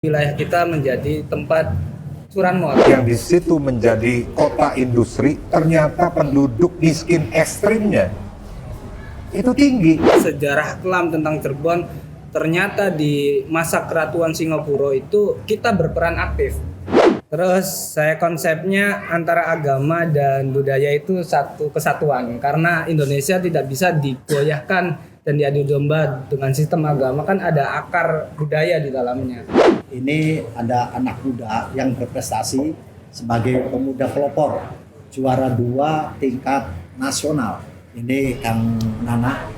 wilayah kita menjadi tempat curanmor. Yang di situ menjadi kota industri, ternyata penduduk miskin ekstrimnya itu tinggi. Sejarah kelam tentang Cirebon, ternyata di masa keratuan Singapura itu kita berperan aktif. Terus saya konsepnya antara agama dan budaya itu satu kesatuan, karena Indonesia tidak bisa digoyahkan dan diadu domba dengan sistem agama, kan ada akar budaya di dalamnya. Ini ada anak muda yang berprestasi sebagai pemuda pelopor, juara 2 tingkat nasional. Ini Kang Nana.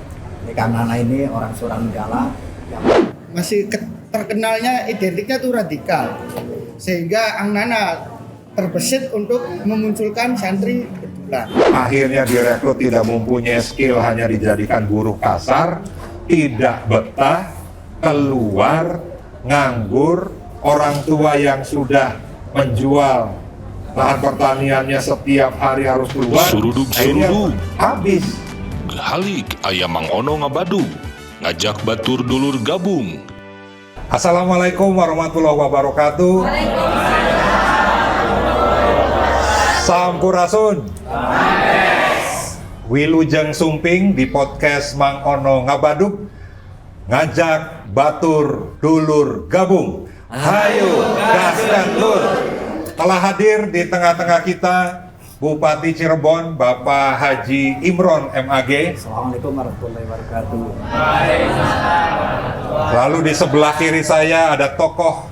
Kang Nana ini orang Suranenggala yang masih terkenalnya identiknya tuh radikal, sehingga Ang Nana terbesit untuk memunculkan santri betulan. Akhirnya direkrut tidak mempunyai skill, hanya dijadikan buruh kasar, tidak betah, keluar, nganggur. Orang tua yang sudah menjual lahan pertaniannya setiap hari harus keluar, akhirnya habis. Halik aya Mang Ono ngabadu, ngajak batur dulur gabung. Assalamualaikum warahmatullahi wabarakatuh. Sampurasun. Wilujeng Sumping di podcast Mang Ono ngabadug, ngajak batur dulur gabung. Hayu gaskan lur. Telah hadir di tengah-tengah kita Bupati Cirebon Bapak Haji Imron MAG. Assalamualaikum warahmatullahi wabarakatuh. Lalu di sebelah kiri saya ada tokoh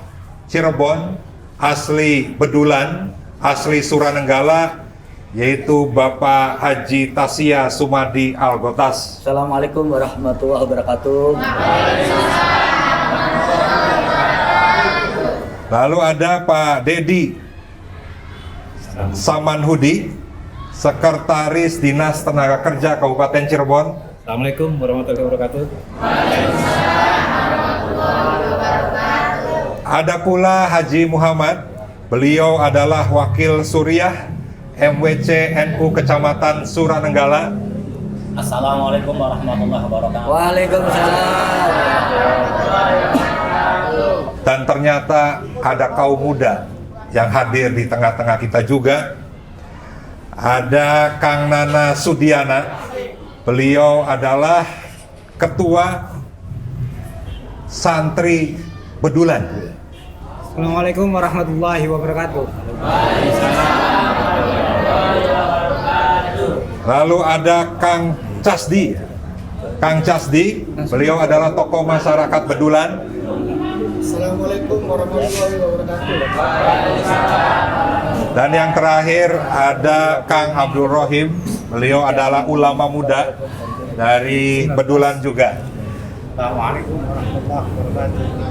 Cirebon asli Bedulan, asli Suranenggala, yaitu Bapak Haji Tasya Sumadi Algotas. Assalamualaikum warahmatullahi wabarakatuh. Lalu ada Pak Dedi Samanhudi, Sekretaris Dinas Tenaga Kerja Kabupaten Cirebon. Assalamualaikum warahmatullahi wabarakatuh. Ada pula Haji Muhammad, beliau adalah Wakil Suriah MWC NU Kecamatan Suranenggala. Assalamualaikum warahmatullahi wabarakatuh. Waalaikumsalam. Dan ternyata ada kaum muda yang hadir di tengah-tengah kita juga. Ada Kang Nana Sudiana, beliau adalah Ketua Santri Bedulan. Assalamualaikum warahmatullahi wabarakatuh. Lalu ada Kang Casdi. Kang Casdi, beliau adalah tokoh masyarakat Bedulan. Assalamualaikum warahmatullahi wabarakatuh. Dan yang terakhir ada Kang Abdul Rohim, beliau adalah ulama muda dari Bedulan juga. Assalamualaikum warahmatullahi wabarakatuh.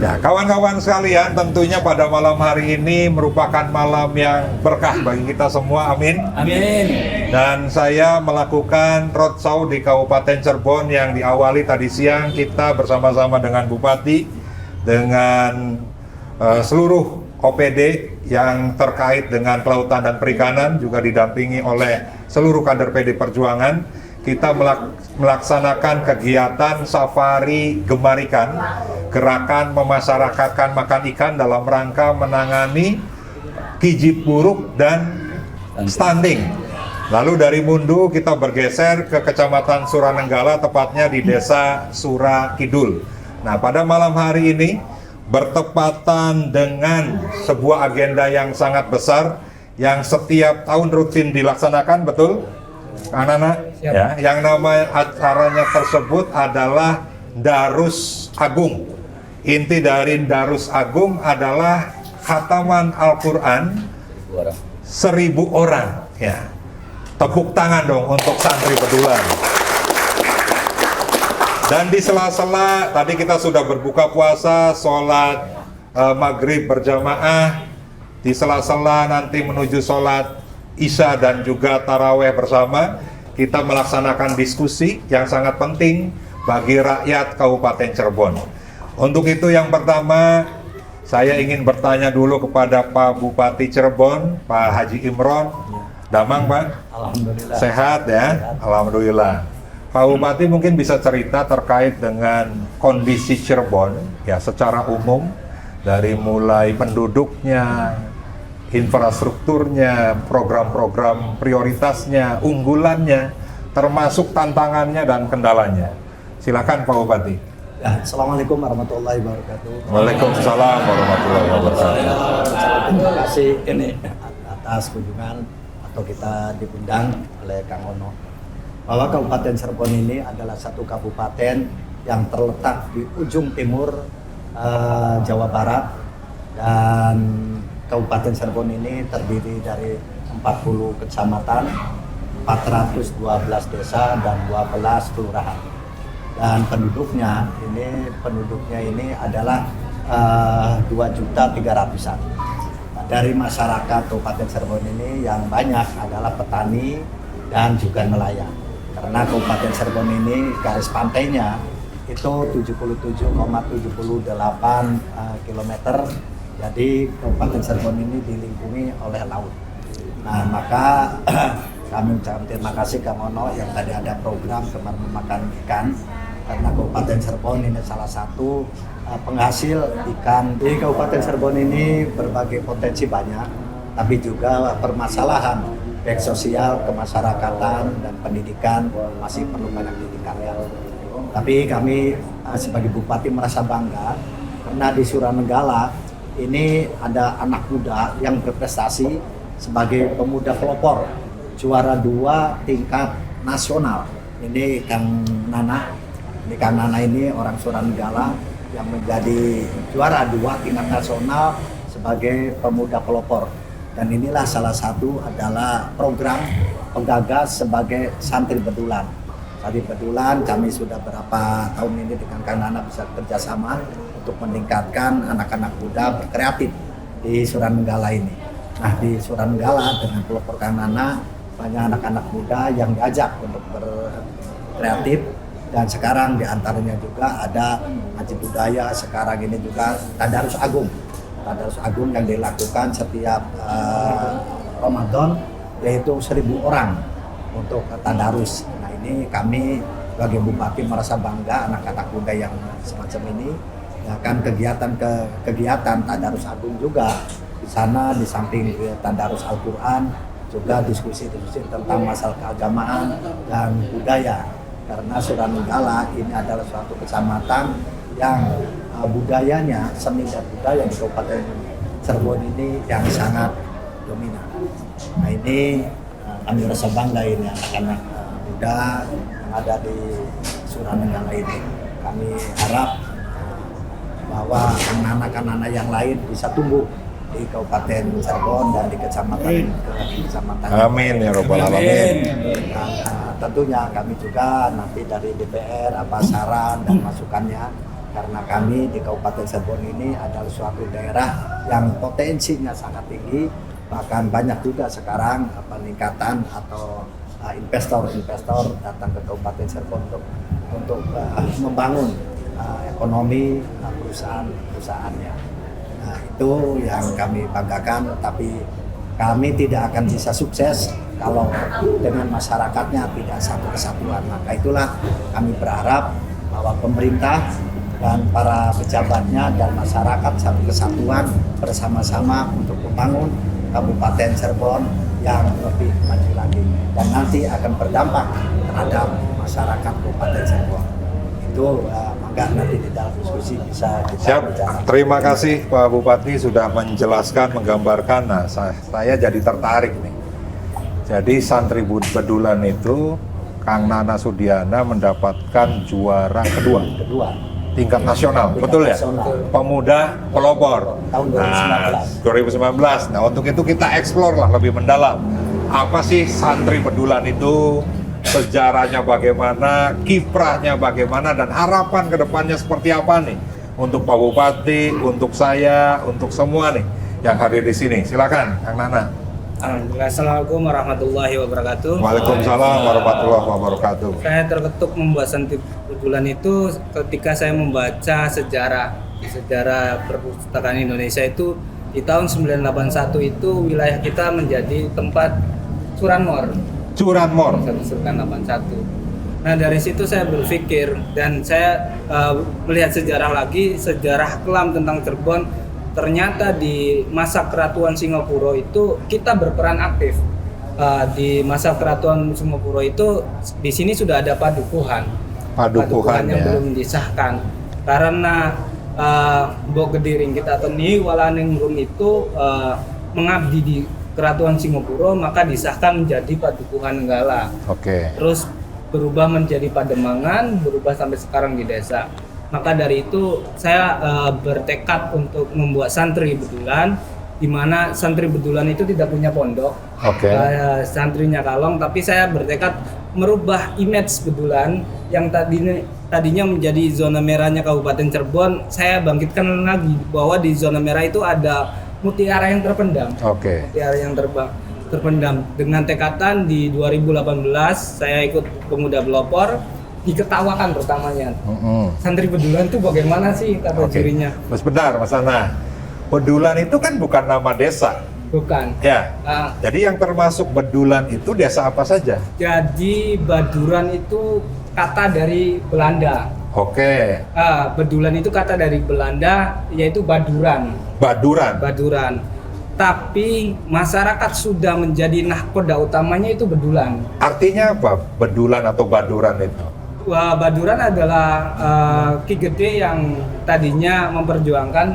Ya, kawan-kawan sekalian, tentunya pada malam hari ini merupakan malam yang berkah bagi kita semua, amin. Amin. Dan saya melakukan roadshow di Kabupaten Cirebon yang diawali tadi siang kita bersama-sama dengan Bupati, dengan seluruh OPD yang terkait dengan kelautan dan perikanan, juga didampingi oleh seluruh kader PD Perjuangan. Kita melaksanakan kegiatan safari gemar ikan, gerakan memasyarakatkan makan ikan dalam rangka menangani gizi buruk dan stunting. Lalu dari Mundu kita bergeser ke Kecamatan Suranenggala, tepatnya di Desa Surakidul. Nah, pada malam hari ini bertepatan dengan sebuah agenda yang sangat besar yang setiap tahun rutin dilaksanakan, betul? Kang Nana? Ya, yang nama acaranya tersebut adalah Darus Agung. Inti dari Darus Agung adalah khataman Al-Quran 1000 orang. Ya. Tepuk tangan dong untuk santri Bedulan. Dan di sela-sela tadi kita sudah berbuka puasa, sholat maghrib berjamaah. Di sela-sela nanti menuju sholat Isya dan juga taraweh bersama, kita melaksanakan diskusi yang sangat penting bagi rakyat Kabupaten Cirebon. Untuk itu yang pertama, saya ingin bertanya dulu kepada Pak Bupati Cirebon, Pak Haji Imron. Damang, Pak? Alhamdulillah. Sehat ya? Alhamdulillah. Pak Bupati mungkin bisa cerita terkait dengan kondisi Cirebon ya secara umum, dari mulai penduduknya, infrastrukturnya, program-program prioritasnya, unggulannya, termasuk tantangannya dan kendalanya. Silakan Pak Bupati. Ya, Assalamualaikum warahmatullahi wabarakatuh. Waalaikumsalam warahmatullahi wabarakatuh. Terima kasih ini atas kunjungan atau kita diundang oleh Kang Ono. Bahwa Kabupaten Cirebon ini adalah satu kabupaten yang terletak di ujung timur Jawa Barat, dan Kabupaten Cirebon ini terdiri dari 40 kecamatan, 412 desa dan 12 kelurahan. Dan penduduknya ini adalah 2.300.000-an. Nah, dari masyarakat Kabupaten Cirebon ini yang banyak adalah petani dan juga nelayan. Karena Kabupaten Cirebon ini garis pantainya itu 77,78 km. Jadi Kabupaten Cirebon ini dilingkungi oleh laut. Nah, maka kami ucapkan terima kasih Kang Ono yang tadi ada program Gemar Memakan Ikan, karena Kabupaten Cirebon ini salah satu penghasil ikan. Di Kabupaten Cirebon ini berbagai potensi banyak, tapi juga permasalahan baik sosial, kemasyarakatan, dan pendidikan masih perlu banyak ditingkatkan. Tapi kami sebagai Bupati merasa bangga karena di Suranenggala ini ada anak muda yang berprestasi sebagai pemuda pelopor, juara 2 tingkat nasional. Ini Kang Nana. Ini Kang Nana ini orang Suranenggala yang menjadi juara 2 tingkat nasional sebagai pemuda pelopor. Dan inilah salah satu adalah program penggagas sebagai santri bedulan. Santri bedulan kami sudah berapa tahun ini dengan Kang Nana bisa kerjasama untuk meningkatkan anak-anak muda berkreatif di Suranenggala ini. Nah, di Suranenggala dengan pelopor Kang Nana banyak anak-anak muda yang diajak untuk berkreatif, dan sekarang diantaranya juga ada ngaji budaya, sekarang ini juga Tadarus Agung. Tadarus Agung yang dilakukan setiap Ramadan, yaitu 1.000 orang untuk Tadarus. Nah, ini kami sebagai Bupati merasa bangga anak-anak muda yang semacam ini. Ya kan, kegiatan Tadarus Agung juga di sana, di samping Tadarus Al-Quran juga diskusi-diskusi tentang masalah keagamaan dan budaya. Karena Suranenggala ini adalah suatu kecamatan yang budayanya, seni dan budaya di Kabupaten Cirebon ini yang sangat dominan. Nah, ini kami rasa bangga ini anak-anak muda yang ada di Suranenggala ini. Kami harap bahwa anak-anak yang lain bisa tumbuh di Kabupaten Cirebon dan di kecamatan. Amin ya robbal alamin. Nah, tentunya kami juga nanti dari DPR apa saran dan masukannya, karena kami di Kabupaten Cirebon ini adalah suatu daerah yang potensinya sangat tinggi, bahkan banyak juga sekarang peningkatan atau investor datang ke Kabupaten Cirebon untuk membangun ekonomi perusahaannya. Nah, itu yang kami banggakan, tapi kami tidak akan bisa sukses kalau dengan masyarakatnya tidak satu kesatuan. Maka itulah kami berharap bahwa pemerintah dan para pejabatnya dan masyarakat satu kesatuan bersama-sama untuk membangun Kabupaten Cirebon yang lebih maju lagi, dan nanti akan berdampak terhadap masyarakat Kabupaten Cirebon. Itu maka nanti di dalam diskusi bisa kita Siap. bicara. Terima kasih Pak Bupati sudah menjelaskan, menggambarkan. Nah, saya jadi tertarik nih. Jadi santri bedulan itu Kang Nana Sudiana mendapatkan juara kedua tingkat nasional, Tingkat betul ya? nasional. Pemuda pelopor Tahun 2019. Nah, untuk itu kita eksplor lah lebih mendalam. Apa sih santri bedulan itu? Sejarahnya bagaimana, kiprahnya bagaimana, dan harapan kedepannya seperti apa nih untuk Pak Bupati, untuk saya, untuk semua nih yang hadir di sini. Silakan, Kang Nana. Alhamdulillah. Assalamualaikum warahmatullahi wabarakatuh. Waalaikumsalam warahmatullahi wabarakatuh. Saya terketuk membuat santri bedulan itu ketika saya membaca sejarah perpustakaan Indonesia itu di tahun 981 itu wilayah kita menjadi tempat curanmor. Curanmor. 1981. Nah dari situ saya berpikir dan saya melihat sejarah kelam tentang Cirebon. Ternyata di masa keratuan Singapura itu kita berperan aktif. Di masa keratuan Singapura itu di sini sudah ada padukuhan yang ya. belum disahkan karena Mbok Gediring kita atau Ni Walaningrum itu mengabdi di keratuan Singapura, maka disahkan menjadi padukuhan Nenggala. Oke. Terus berubah menjadi Pademangan, berubah sampai sekarang di desa. Maka dari itu saya bertekad untuk membuat santri bedulan, di mana santri bedulan itu tidak punya pondok. Oke. Santrinya kalong, tapi saya bertekad merubah image bedulan yang tadinya menjadi zona merahnya Kabupaten Cirebon. Saya bangkitkan lagi bahwa di zona merah itu ada mutiara yang terpendam. Oke. Mutiara yang terpendam. Dengan tekatan di 2018 saya ikut Pemuda Pelopor, diketawakan pertamanya. Santri bedulan itu bagaimana sih kata cirinya? Mas benar, Mas Ana. Bedulan itu kan bukan nama desa. Bukan. Ya. Jadi yang termasuk bedulan itu desa apa saja? Jadi Baduran itu kata dari Belanda. Oke. Bedulan itu kata dari Belanda, yaitu Baduran. Baduran. Tapi masyarakat sudah menjadi nahkoda utamanya itu bedulan. Artinya apa? Bedulan atau baduran itu? Baduran adalah Ki Gede yang tadinya memperjuangkan.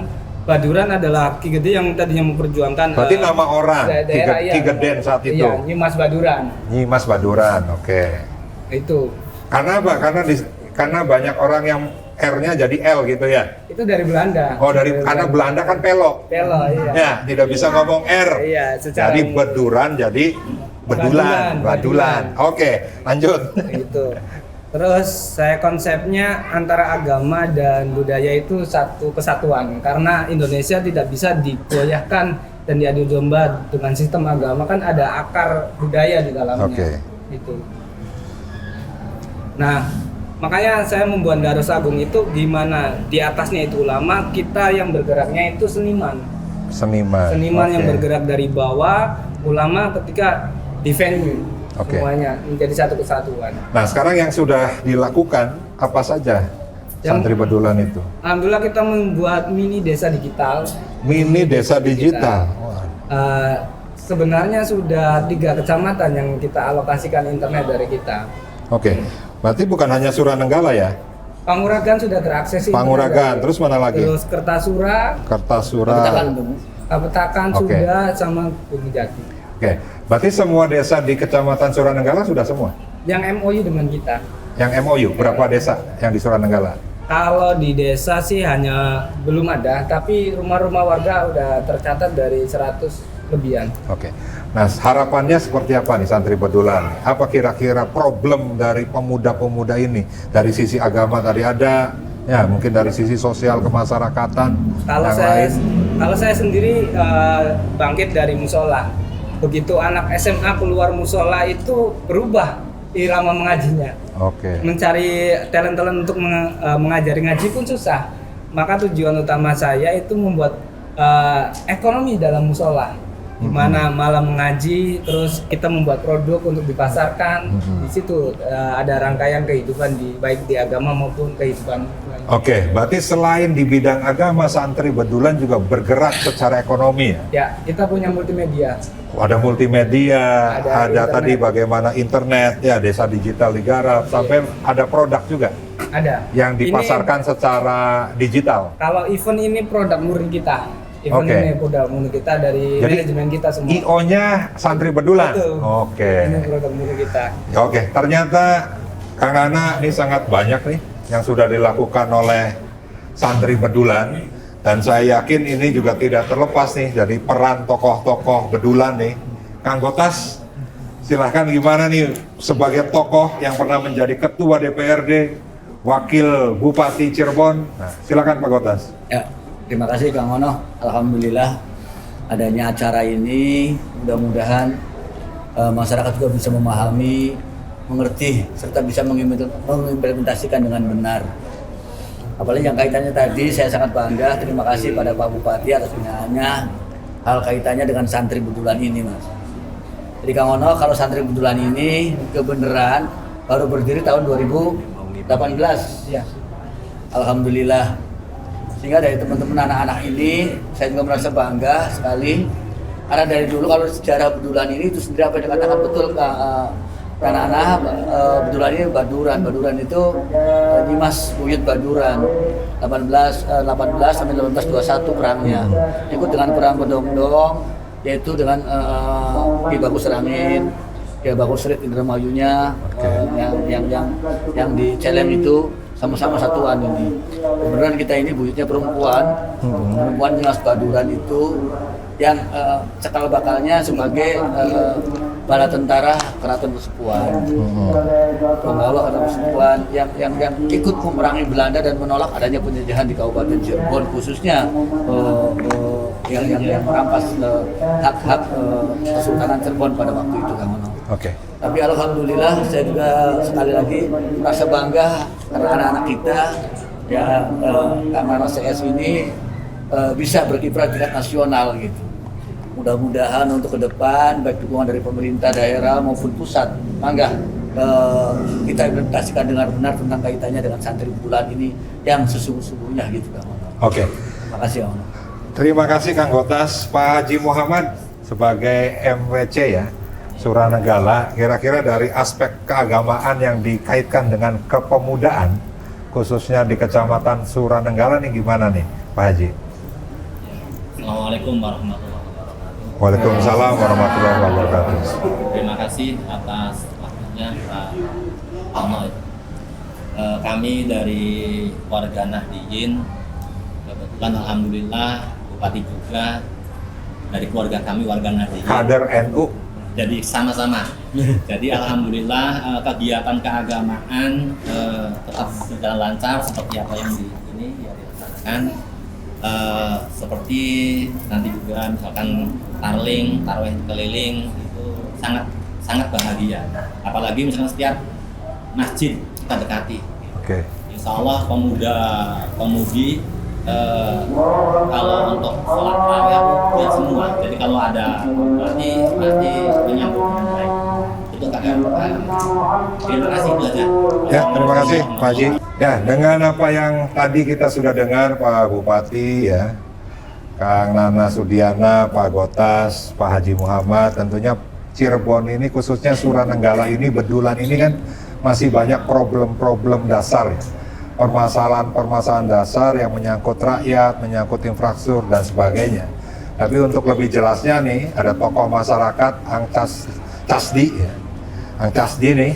Baduran adalah Ki Gede yang tadinya memperjuangkan. Berarti nama orang daerah, Ki Geden saat itu. Iya, Nyimas Baduran. Nyimas Baduran, oke. Itu. Karena apa? Karena banyak orang yang R-nya jadi L gitu ya. Itu dari Belanda. Oh, karena Belanda kan pelok. Pelo, iya. Ya, tidak bisa ngomong R. Iya, secara Jadi Beduran jadi Bedulan. Oke, lanjut. Itu. Terus saya konsepnya antara agama dan budaya itu satu kesatuan, karena Indonesia tidak bisa digoyahkan dan diadu domba dengan sistem agama, kan ada akar budaya di dalamnya. Oke. Itu. Nah, makanya saya membuat Darus Agung itu gimana di atasnya itu ulama, kita yang bergeraknya itu seniman yang Oke. bergerak dari bawah, ulama ketika di venue. Oke. Semuanya menjadi satu kesatuan. Nah, sekarang yang sudah dilakukan apa saja santri bedulan itu? Alhamdulillah kita membuat mini desa digital. Mini desa digital. Sebenarnya sudah 3 kecamatan yang kita alokasikan internet dari kita. Oke. Berarti bukan hanya Suranenggala ya? Panguragan sudah terakses. Panguragan, terus mana lagi? Terus Kertasura, Kapetakan Oke. sudah, sama Gunung Jati. Oke. Berarti semua desa di Kecamatan Suranenggala sudah semua? Yang MOU dengan kita. Yang MOU, berapa desa yang di Suranenggala? Kalau di desa sih hanya belum ada, tapi rumah-rumah warga udah tercatat dari 100 lebihan. Oke. Nah, harapannya seperti apa nih santri bedulan? Apa kira-kira problem dari pemuda-pemuda ini? Dari sisi agama tadi ada, ya mungkin dari sisi sosial kemasyarakatan. Kalau saya sendiri bangkit dari musola. Begitu anak SMA keluar musola itu berubah irama mengajinya. Oke. Mencari talent-talent untuk mengajari ngaji pun susah. Maka tujuan utama saya itu membuat ekonomi dalam musola. Di mana malam mengaji, terus kita membuat produk untuk dipasarkan. Di situ ada rangkaian kehidupan baik di agama maupun kehidupan lain. Oke, berarti selain di bidang agama, santri bedulan juga bergerak secara ekonomi ya? Ya, kita punya multimedia. Ada multimedia, ada internet. tadi bagaimana internet, ya desa digital digarap, sampai ada produk juga Ada. yang dipasarkan secara digital. Kalau event ini produk murni kita. Event Oke. ini produk murni kita dari Jadi, manajemen kita semua. IO-nya santri bedulan? Betul. Oke. Ini produk murni kita. Ya, oke, ternyata Kang Ana ini sangat banyak nih yang sudah dilakukan oleh santri bedulan, dan saya yakin ini juga tidak terlepas nih dari peran tokoh-tokoh bedulan nih. Kang Gotas, silahkan gimana nih sebagai tokoh yang pernah menjadi ketua DPRD, wakil Bupati Cirebon. Nah, silakan Pak Gotas. Ya, terima kasih Kang Ono. Alhamdulillah adanya acara ini, mudah-mudahan masyarakat juga bisa memahami, mengerti, serta bisa mengimplementasikan dengan benar. Apalagi yang kaitannya tadi, saya sangat bangga, terima kasih pada Pak Bupati atas pembinaannya, hal kaitannya dengan santri bedulan ini, Mas. Jadi Kang Ono, kalau santri bedulan ini kebenaran baru berdiri tahun 2018. Ya. Alhamdulillah. Sehingga dari teman-teman anak-anak ini saya juga merasa bangga sekali. Karena dari dulu kalau sejarah bedulan ini itu sendiri apa yang dikatakan betul anak-anak bedulan ini Baduran itu Dimas Buyut Baduran 18 sampai 1821 perangnya. Ikut dengan perang Bedong-Dong, yaitu dengan Ki Bagus Serangin, Ki Bagus Rit Indramayunya, yang di Celeng itu sama-sama satuan ini. Kebenaran kita ini buyutnya perempuan Dimas Baduran itu yang cekal bakalnya sebagai bala tentara Keraton Kasepuhan, penggawa Keraton Kasepuhan yang ikut memerangi Belanda dan menolak adanya penjajahan di Kabupaten Cirebon, khususnya yang merampas hak-hak Kesultanan Cirebon pada waktu itu, Kang Ono. Oke. Tapi alhamdulillah saya juga sekali lagi merasa bangga karena anak-anak kita ya karena CS ini bisa berkiprah tingkat nasional gitu. Mudah-mudahan untuk ke depan baik dukungan dari pemerintah daerah maupun pusat, mangga kita implementasikan dengan benar tentang kaitannya dengan santri bedulan ini yang sesungguh-sungguhnya gitu, Kang Ono. Oke. Terima kasih, Kang Ono. Terima kasih Kang Gotas. Pak Haji Muhammad sebagai MWC ya, Suranenggala, kira-kira dari aspek keagamaan yang dikaitkan dengan kepemudaan, khususnya di Kecamatan Suranenggala nih gimana nih Pak Haji? Assalamualaikum warahmatullahi wabarakatuh. Waalaikumsalam warahmatullahi wabarakatuh. Terima kasih atas waktunya Pak Ono. Kami dari warga Nahdliyin, kebetulan alhamdulillah Bupati juga dari keluarga kami warga Nahdliyin. Kader NU. Jadi sama-sama. Jadi alhamdulillah kegiatan keagamaan tetap berjalan lancar seperti apa yang ini ya dilaksanakan. Seperti nanti juga misalkan tarling, tarawih keliling itu sangat bahagia. Apalagi misalnya setiap masjid kita dekati. Oke. Insya Allah pemudi kalau untuk sholat tarawih ya semua. Jadi kalau ada berarti menyambut dengan baik. Itu kakak. Terima kasih itu aja. Ya, terima kasih Pak Haji. Ya, dengan apa yang tadi kita sudah dengar Pak Bupati ya, Kang Nana Sudiana, Pak Gotas, Pak Haji Muhammad, tentunya Cirebon ini khususnya Suranenggala ini, Bedulan ini kan masih banyak problem-problem dasar ya. Permasalahan-permasalahan dasar yang menyangkut rakyat, menyangkut infrastruktur dan sebagainya. Tapi untuk lebih jelasnya nih, ada tokoh masyarakat Casdi ya. Ang Casdi nih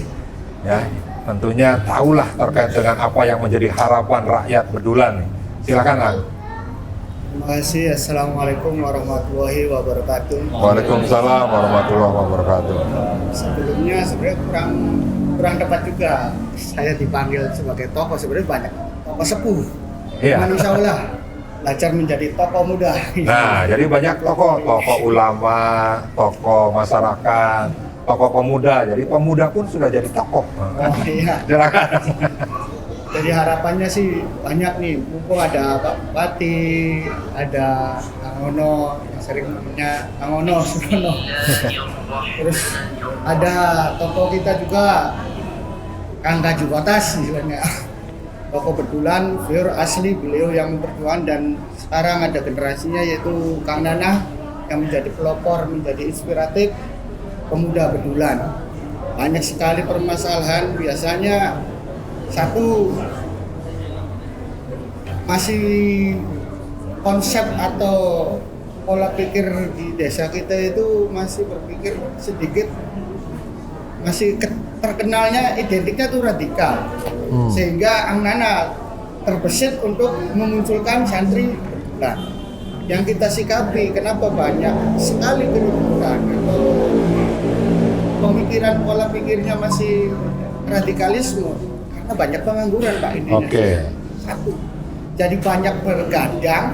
ya, tentunya tahulah terkait dengan apa yang menjadi harapan rakyat Bedulan nih. Silakan Ang. Terima kasih. Assalamualaikum warahmatullahi wabarakatuh. Waalaikumsalam warahmatullahi wabarakatuh. Sebelumnya sebenarnya kurang tepat juga saya dipanggil sebagai tokoh, sebenarnya banyak tokoh sepuh. Iya. Insya Allah belajar menjadi tokoh muda. Nah, jadi banyak tokoh ulama, tokoh masyarakat, tokoh pemuda. Jadi pemuda pun sudah jadi tokoh. Oh, iya. Silakan. Jadi harapannya sih banyak nih, mumpung ada Pak Bupati, ada Kang Ono, yang sering namanya Kang Ono, Surono. Terus ada tokoh kita juga, Kang Kaju Kotas istilahnya. Tokoh Bedulan, pure asli beliau yang berjuang, dan sekarang ada generasinya yaitu Kang Nana yang menjadi pelopor, menjadi inspiratif pemuda Bedulan. Banyak sekali permasalahan, biasanya satu masih konsep atau pola pikir di desa kita itu masih berpikir sedikit masih terkenalnya identiknya itu radikal, sehingga Ang Nana terbesit untuk memunculkan santri Bedulan. Yang kita sikapi, kenapa banyak sekali keributan atau pemikiran pola pikirnya masih radikalisme, karena banyak pengangguran Pak ini. Oke. Satu, jadi banyak bergadang.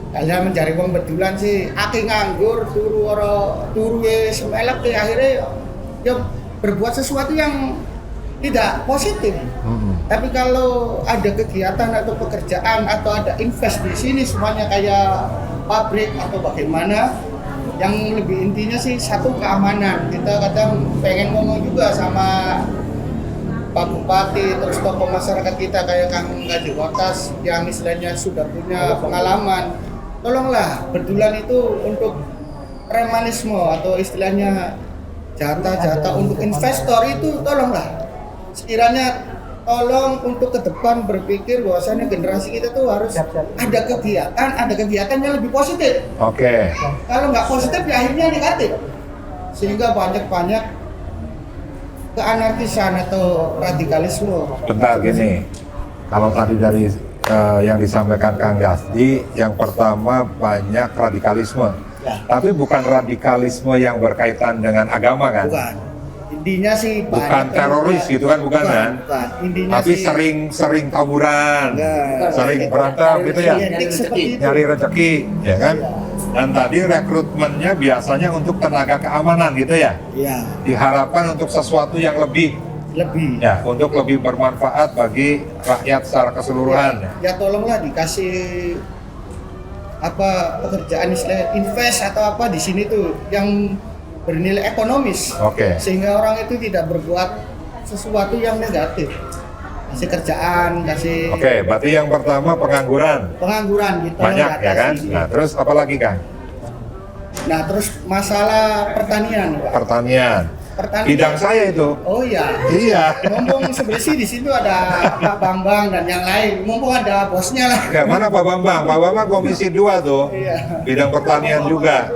Kalian mencari uang Bedulan sih, aki nganggur, turu semelak, akhirnya ya berbuat sesuatu yang tidak positif. Tapi kalau ada kegiatan atau pekerjaan atau ada invest di sini semuanya kayak pabrik atau bagaimana, yang lebih intinya sih satu keamanan. Kita kadang pengen ngomong juga sama Pak Bupati, terus tokoh masyarakat kita kayak Kang Gaji Watas yang istilahnya sudah punya pengalaman, tolonglah Bedulan itu untuk premanisme atau istilahnya jatah-jatah untuk investor itu tolonglah. Sekiranya tolong untuk ke depan berpikir bahwasannya generasi kita tuh harus ada kegiatan yang lebih positif. Oke. Kalau nggak positif ya akhirnya negatif. Sehingga banyak keanarkisan atau radikalisme. Bentar gini, kalau tadi dari yang disampaikan Kang Gasdi, yang pertama banyak radikalisme, Ya. tapi bukan radikalisme yang berkaitan dengan agama kan? Bukan. Intinya sih Bukan teroris gitu kan, bukan kan? Bukan. Intinya Tapi sih sering tawuran, Enggak. sering berantem gitu ya, identik seperti itu. nyari rezeki, ya kan? Dan tadi rekrutmennya biasanya untuk tenaga keamanan gitu ya, Iya, diharapkan untuk sesuatu yang lebih, lebih. ya, untuk lebih bermanfaat bagi rakyat secara keseluruhan. Ya tolonglah dikasih apa pekerjaan istilah invest atau apa di sini tuh yang bernilai ekonomis. Oke. Sehingga orang itu tidak berbuat sesuatu yang negatif. Kasih kerjaan, kasih Oke, berarti yang pertama pengangguran pengangguran gitu. banyak ya kan? Nah, terus apa lagi Kang? Nah, terus masalah pertanian, Pak. Pertanian. Pertanian. Bidang saya itu. Oh iya. Iya. Mumpung sebenarnya sih di situ ada Pak Bambang dan yang lain. Mumpung ada bosnya lah. Ya, mana Pak Bambang? Pak Bambang Komisi 2 tuh. Iya. Bidang pertanian juga.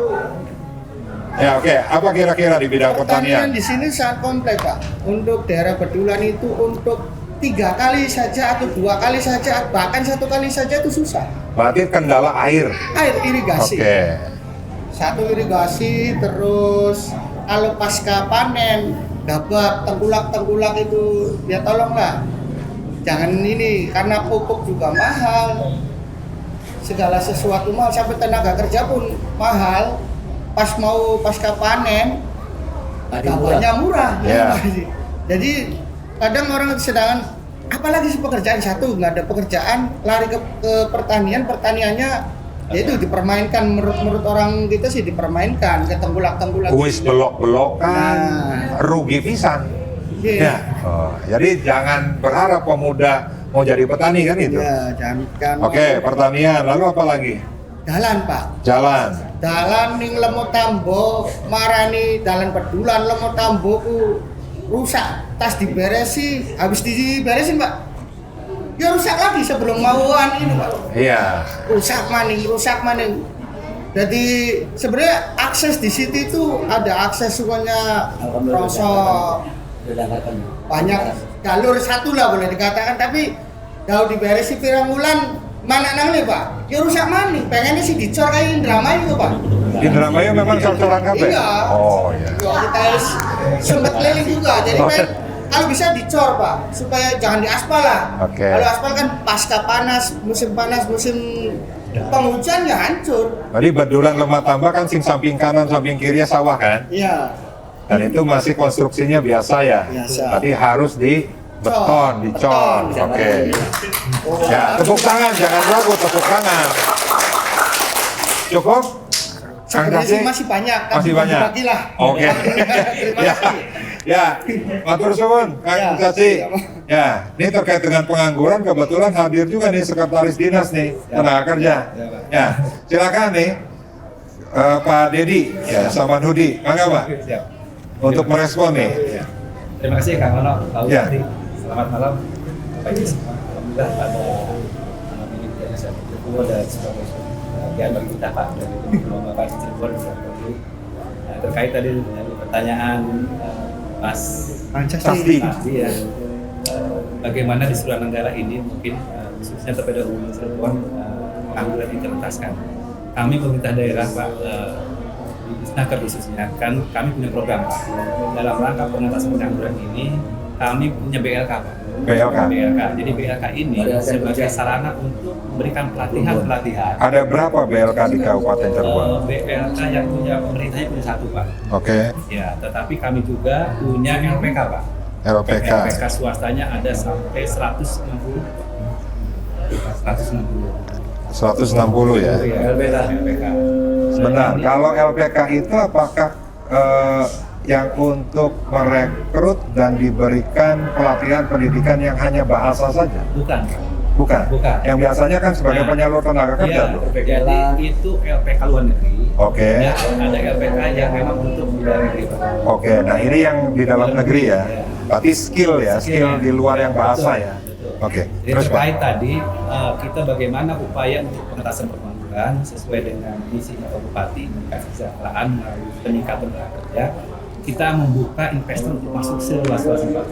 Ya, oke. Apa kira-kira di bidang pertanian? Pertanian di sini sangat kompleks, Pak. Untuk daerah Bedulan itu untuk 3 kali saja atau 2 kali saja, bahkan 1 kali saja itu susah. Berarti kendala air. Air irigasi. Oke. Satu irigasi, terus kalau pasca panen, gabak, tengkulak itu, ya tolonglah. Jangan ini, karena pupuk juga mahal. Segala sesuatu mahal, sampai tenaga kerja pun mahal. Pas mau pasca panen, gabaknya murah. Ya. Jadi kadang orang sedangkan apalagi sih pekerjaan satu nggak ada pekerjaan lari ke pertaniannya yaitu dipermainkan menurut orang kita sih dipermainkan ke tengkulak Kuis belok-belokan, rugi pisan. Iya. Ya. Oh, jadi jangan berharap pemuda mau jadi petani kan itu. Ya, jangan. Oke, pertanian. Lalu apa lagi? Jalan, Pak. Jalan. Ning Lemo Tambo marani dalan Bedulan Lemo Tambo ku rusak. Tas diberesi, habis diberesin, Pak. Ya rusak lagi sebelum mauan ini, Pak. Iya. Rusak maning. Jadi sebenarnya akses di situ itu ada akses semuanya rosok. Banyak jalur satu lah boleh dikatakan, tapi kalau diberesi pirang bulan mana nang nih Pak? Ya rusak maning. Pengennya sih dicor kayak Indramayu itu Pak. Indramayu memang cor-coran kabeh? Iya. Oh iya. Ya, kita harus sempet keliling juga. Jadi kalau bisa dicor Pak, supaya jangan diaspal lah. Oke. Kalau aspal kan pasca panas, musim penghujan ya hancur. Jadi Bedulan Lemah Tambak kan samping kanan, samping kirinya sawah kan? Iya. Dan itu masih konstruksinya biasa ya? Biasa. Berarti harus di beton, dicor. Oke. Ya, tepuk tangan, jangan ragu, tepuk tangan. Cukup? Kang Sebenarnya sih Kasih? masih banyak. tapi Masih banyak? bagi-bagilah. Oke. Terima Ya. kasih. Ya, matur suwun Kang Ya, Kasih. sama. Ya, ini terkait dengan pengangguran kebetulan hadir juga nih sekretaris dinas nih tenaga kerja. Ya, silakan nih Pak Dedi, ya Samanhudi, mangga Pak, Siap. untuk merespon nih. Terima kasih Kang Ono, Pak Ya. Bupati. Selamat malam. Pagi semua. Alhamdulillah pada malam ini kita bisa bertemu dan sebagai bagian bagi kita Pak dari Bapak Cirebon terkait tadi dengan pertanyaan Mas Pasti. Pasti ya. Bagaimana di seluruh negara ini mungkin khususnya terhadap Cirebon pengangguran diterentaskan. Kami pemerintah daerah Pak di Disnaker khususnya kan kami punya program Pak. Dalam rangka pengentasan pengangguran ini kami punya BLK Pak. BLK. Jadi BLK ini sebagai sarana untuk memberikan pelatihan. Ada berapa BLK di Kabupaten Cirebon? BLK yang punya pemerintahnya punya 1 Pak. Oke, Ya, tetapi kami juga punya LPK Pak. LPK. LPK swastanya ada sampai 160. 160 ya. LPK. Sebentar, kalau LPK itu apakah yang untuk merekrut dan diberikan pelatihan pendidikan yang hanya bahasa saja? Bukan. Bukan. Bukan. Yang biasanya kan sebagai Nah, penyalur tenaga kerja Iya, tuh. jadi itu LPK luar negeri. Oke. Ya, ada LPK yang memang untuk luar negeri, Pak. Oke, nah ini yang di dalam negeri ya. Berarti skill ya, skill di luar yang bahasa ya. Betul. Oke. Jadi Terus Pak. terkait tadi kita bagaimana upaya untuk pengentasan pengangguran sesuai dengan misi Pak Bupati meningkatkan kesejahteraan melalui peningkatan tenaga kerja. Kita membuka investor untuk masuk seluas-luasnya Pak.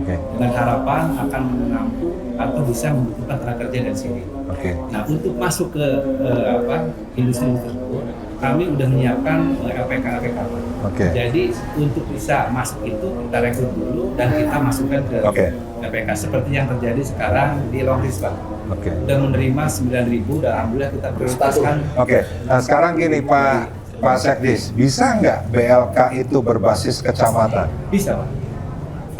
Oke. Dengan harapan akan menampung atau bisa membutuhkan tenaga kerja dari sini. Oke. Nah, untuk masuk ke industri tersebut, kami sudah menyiapkan LPK. Oke. Jadi untuk bisa masuk itu kita rekrut dulu dan kita masukkan ke Oke. LPK. Seperti yang terjadi sekarang di Longris, Pak. Oke. Sudah menerima 9.000 dan alhamdulillah kita prioritaskan. Oke. Nah sekarang gini Pak Sekdis, bisa nggak BLK itu berbasis kecamatan? Bisa, Pak.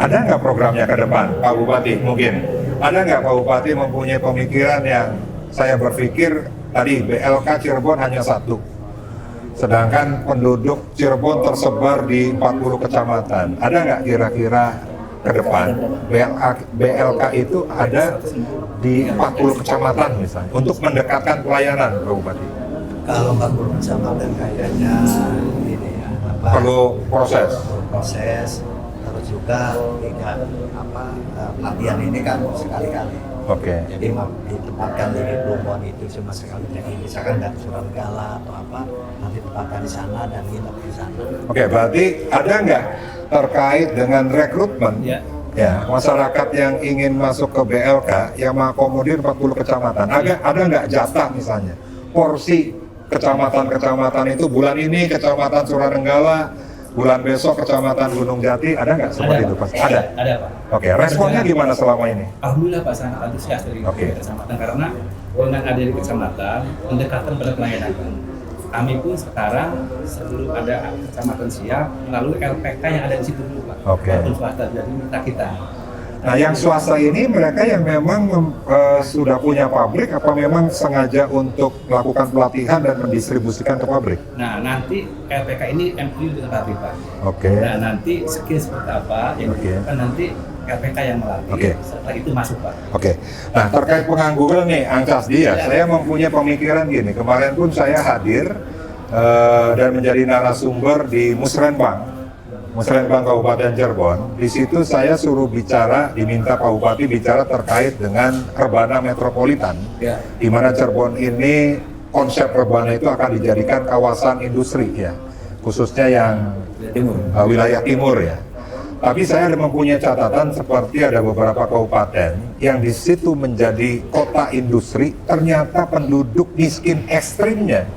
Ada nggak programnya ke depan, Pak Bupati mungkin? Ada nggak Pak Bupati mempunyai pemikiran yang saya berpikir tadi BLK Cirebon hanya satu, sedangkan penduduk Cirebon tersebar di 40 kecamatan. Ada nggak kira-kira ke depan BLK itu ada di 40 kecamatan misalnya untuk mendekatkan pelayanan, Pak Bupati? Kalau 40 kecamatan kayaknya ini ya, Perlu proses. proses, terus juga tidak pelatihan ini kan sekali-kali. Oke. Jadi ditempatkan di Plumbon itu cuma sekali. Jadi misalkan dari Surabaya atau apa, nanti tempatkan di sana dan nginep di sana. Oke, berarti ada nggak terkait dengan rekrutmen? Ya, masyarakat yang ingin masuk ke BLK yang mengakomodir 40 kecamatan, ada nggak jatah misalnya? Porsi kecamatan-kecamatan itu bulan ini Kecamatan Surarenggala, bulan besok Kecamatan Gunung Jati, ada nggak seperti itu Pak? Ada. Ada, Pak. Oke, responnya gimana selama ini? Alhamdulillah Pak sangat antusias dari kecamatan karena dengan adanya kecamatan pendekatan pada pelayanan. Kami pun sekarang sebelum ada kecamatan siap melalui LPK yang ada di situ dulu Pak. Oke. Walaupun swasta jadi minta kita. Nah, yang swasta ini mereka yang memang sudah punya pabrik apa memang sengaja untuk melakukan pelatihan dan mendistribusikan ke pabrik? Nah, nanti LPK ini MOU dengan pabrik Pak. Oke. Nah, nanti skill seperti apa yang dibutuhkan nanti LPK yang melatih. Oke. Setelah itu masuk Pak. Oke, nah terkait pengangguran nih, Angcas dia, saya mempunyai pemikiran gini. Kemarin pun saya hadir dan menjadi narasumber di Musrenbang Kabupaten Cirebon. Di situ saya suruh bicara, diminta Pak Bupati bicara terkait dengan rebana metropolitan, di mana Cirebon ini konsep rebana itu akan dijadikan kawasan industri ya, khususnya yang wilayah timur ya. Tapi saya ada mempunyai catatan seperti ada beberapa kabupaten yang di situ menjadi kota industri, ternyata penduduk miskin ekstrimnya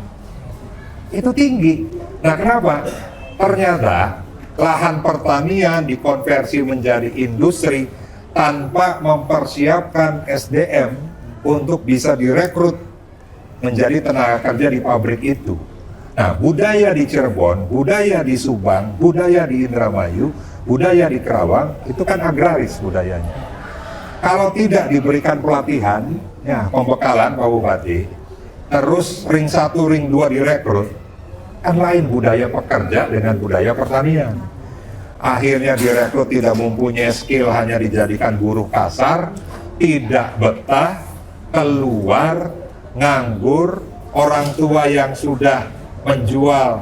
itu tinggi. Nah kenapa? Ternyata lahan pertanian dikonversi menjadi industri tanpa mempersiapkan SDM untuk bisa direkrut menjadi tenaga kerja di pabrik itu. Nah budaya di Cirebon, budaya di Subang, budaya di Indramayu, budaya di Kerawang itu kan agraris budayanya. Kalau tidak diberikan pelatihan, ya pembekalan Pak Bupati, terus ring 1, ring 2 direkrut, kan lain budaya pekerja dengan budaya pertanian. Akhirnya direkrut tidak mempunyai skill, hanya dijadikan buruh kasar, tidak betah, keluar, nganggur, orang tua yang sudah menjual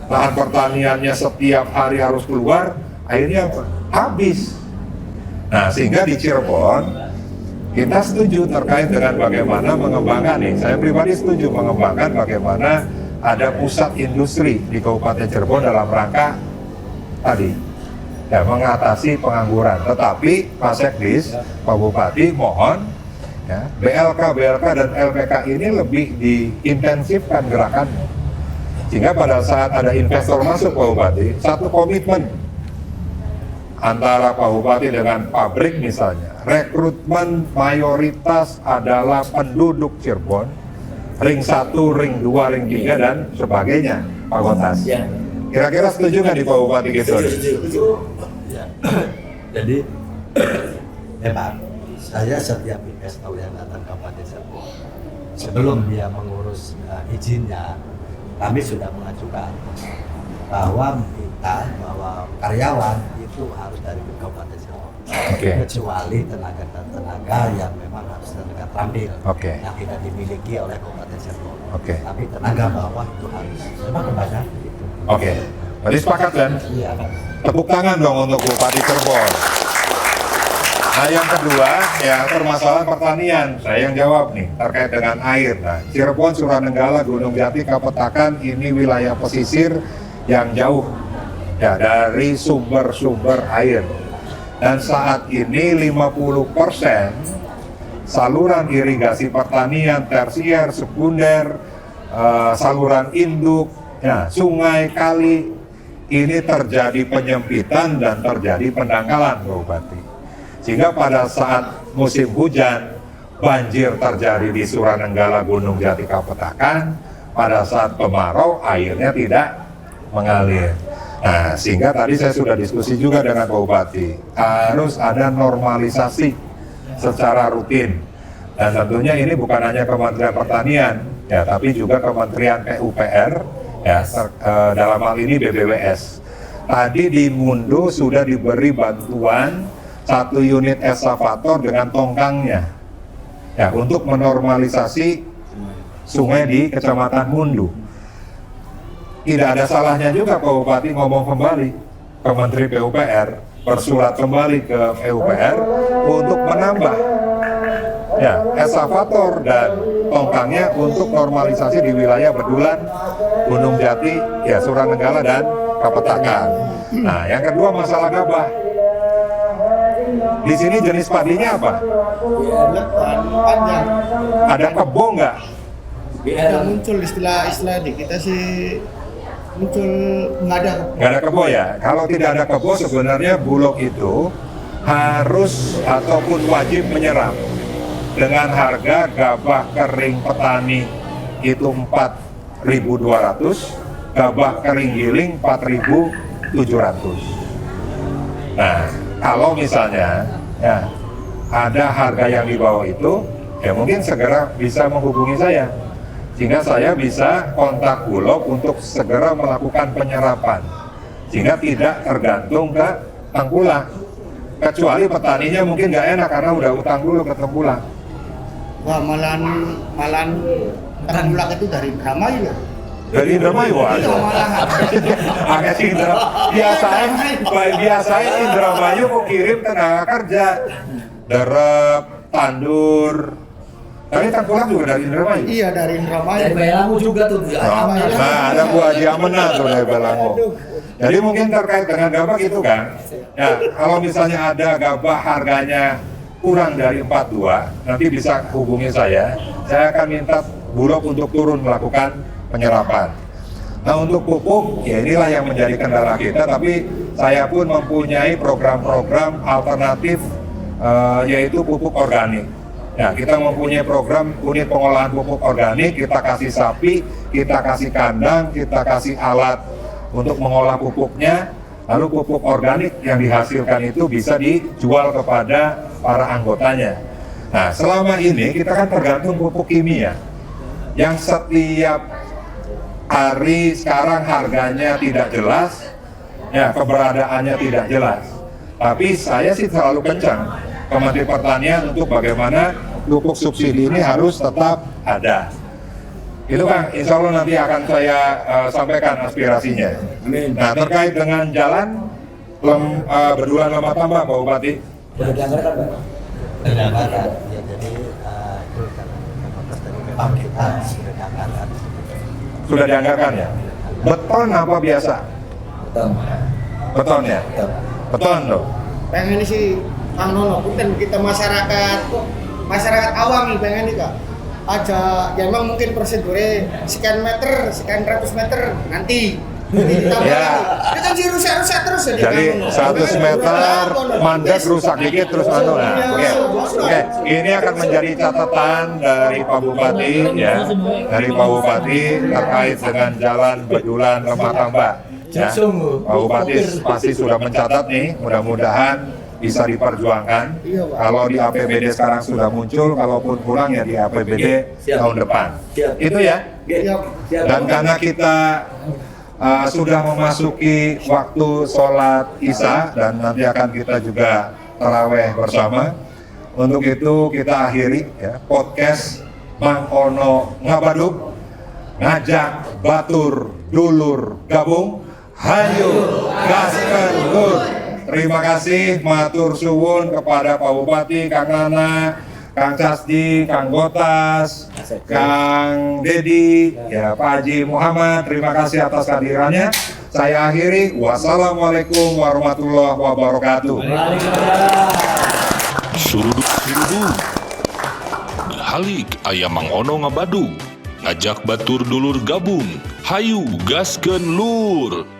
lahan pertaniannya setiap hari harus keluar, akhirnya apa? Habis. Nah, sehingga di Cirebon kita setuju terkait dengan bagaimana mengembangkan nih. Saya pribadi setuju mengembangkan bagaimana ada pusat industri di Kabupaten Cirebon dalam rangka tadi ya mengatasi pengangguran. Tetapi Pak Sekdis, Pak Bupati mohon ya, BLK dan LPK ini lebih diintensifkan gerakannya. Sehingga pada saat ada investor masuk Pak Bupati, satu komitmen antara Pak Bupati dengan pabrik misalnya, rekrutmen mayoritas adalah penduduk Cirebon, ring 1, ring 2, ring 3 dan sebagainya, Pak Gotas. Kira-kira setuju nggak di Pak Bupati gitu? Setuju. Ya. Jadi memang saya setiap investor yang datang ke Kabupaten Cirebon, sebelum dia mengurus izinnya, kami sudah mengajukan bahwa kita mengatakan bahwa karyawan itu harus dari Kabupaten Cirebon. Oke. Kecuali tenaga yang memang harus tenaga terampil Oke. yang tidak dimiliki oleh Kabupaten Cirebon. Oke. Tapi tenaga bawah itu harus. Memang kebanyakan itu. Oke. Berarti sepakat kan? Iya. Tepuk tangan dong untuk Bupati Cirebon. Nah yang kedua, ya permasalahan pertanian. Saya yang jawab nih, terkait dengan air. Nah, Cirebon, Suranenggala, Gunung Jati, Kapetakan, ini wilayah pesisir yang jauh ya dari sumber-sumber air. Dan saat ini 50% saluran irigasi pertanian, tersier, sekunder, saluran induk, ya, sungai, kali, ini terjadi penyempitan dan terjadi pendangkalan, Pak Bupati. Sehingga pada saat musim hujan, banjir terjadi di Suranenggala, Gunung Jati, Kapetakan. Pada saat kemarau, airnya tidak mengalir. Nah, sehingga tadi saya sudah diskusi juga dengan Pak Bupati, harus ada normalisasi secara rutin. Dan tentunya ini bukan hanya Kementerian Pertanian, ya, tapi juga Kementerian PUPR, ya, dalam hal ini BBWS. Tadi di Mundo sudah diberi bantuan 1 unit eskavator dengan tongkangnya, ya, untuk menormalisasi sungai di Kecamatan Mundu. Tidak ada salahnya juga Pak Bupati ngomong kembali ke Menteri PUPR, bersurat kembali ke PUPR untuk menambah, ya, eskavator dan tongkangnya untuk normalisasi di wilayah Bedulan, Gunung Jati, ya, Suranenggala dan Kapetakan. Nah, yang kedua masalah gabah. Di sini jenis padinya apa? Panjang. Ada kebo nggak? Ada muncul istilah di kita sih muncul nggak ada. Nggak ada kebo ya? Kalau tidak ada kebo sebenarnya Bulog itu harus ataupun wajib menyerap dengan harga gabah kering petani itu 4.200, gabah kering giling 4.700. Nah, kalau misalnya ya ada harga yang di bawah itu, ya mungkin segera bisa menghubungi saya, sehingga saya bisa kontak Bulog untuk segera melakukan penyerapan, sehingga tidak tergantung ke tengkulak. Kecuali petaninya mungkin nggak enak karena udah utang dulu ke tengkulak. Wah, malan tengkulak itu dari Indramayu ya. Dari Indramayu, waduh. Agak sih biasanya Indramayu mau kirim tenaga kerja, derep, tandur. Tapi tengkulak juga dari Indramayu. Iya, dari Indramayu. Dari Bayalangu juga tuh. Nah, ada Bu Haji Amena tuh dari Bayalangu. Jadi mungkin terkait dengan gabah itu kan. Ya, kalau misalnya ada gabah harganya kurang dari 42, nanti bisa hubungi saya. Saya akan minta Bulog untuk turun melakukan penyerapan. Nah, untuk pupuk, ya inilah yang menjadi kendala kita, tapi saya pun mempunyai program-program alternatif, yaitu pupuk organik. Ya, kita mempunyai program unit pengolahan pupuk organik, kita kasih sapi, kita kasih kandang, kita kasih alat untuk mengolah pupuknya, lalu pupuk organik yang dihasilkan itu bisa dijual kepada para anggotanya. Nah, selama ini kita kan tergantung pupuk kimia, yang setiap hari sekarang harganya tidak jelas, ya keberadaannya tidak jelas. Tapi saya sih selalu kencang ke Menteri Pertanian untuk bagaimana pupuk subsidi ini harus tetap ada. Itu Kang, insya Allah nanti akan saya sampaikan aspirasinya. Nah, terkait dengan jalan Bedulan Lemah Tambak, Pak Bupati. Sudah dianggarkan, Pak? Ya, jadi itu kan memang kita sudah dianggarkan. Sudah dianggarkan ya? Beton apa biasa? Betul. Beton ya? Beton loh. Pengen sih Kang Nono, punten kita masyarakat awam nih pengen nih Kak. Ada ya memang mungkin prosedurnya sekian meter, sekian ratus meter nanti ditambah Ya. lagi. Itu kan sih rusak terus Jadi 100 meter mandek rusak dikit terus anu. Nah, oke. Ini akan menjadi catatan dari Pak Bupati ya, dari Pak Bupati terkait dengan jalan Bedulan Lemah Tambak. Ya. Pak Bupati pasti sudah mencatat nih, mudah-mudahan bisa diperjuangkan. Kalau di APBD sekarang sudah muncul, kalaupun kurang ya di APBD tahun depan. Itu ya. Dan karena kita sudah memasuki waktu sholat Isya dan nanti akan kita juga taraweh bersama. Untuk itu kita akhiri ya, podcast Mang Ono Ngabadug, ngajak batur dulur gabung, hayu gaskeun lur. Terima kasih matur suwun kepada Pak Bupati, Kang Nana, Kang Casdi, Kang Botas, Kang Dedi, ya Pak Haji Muhammad. Terima kasih atas kehadirannya. Saya akhiri. Wassalamualaikum warahmatullahi wabarakatuh. Surudu halik aya Mang Ono ngabadu, ngajak batur dulur gabung, hayu gaskeun lur.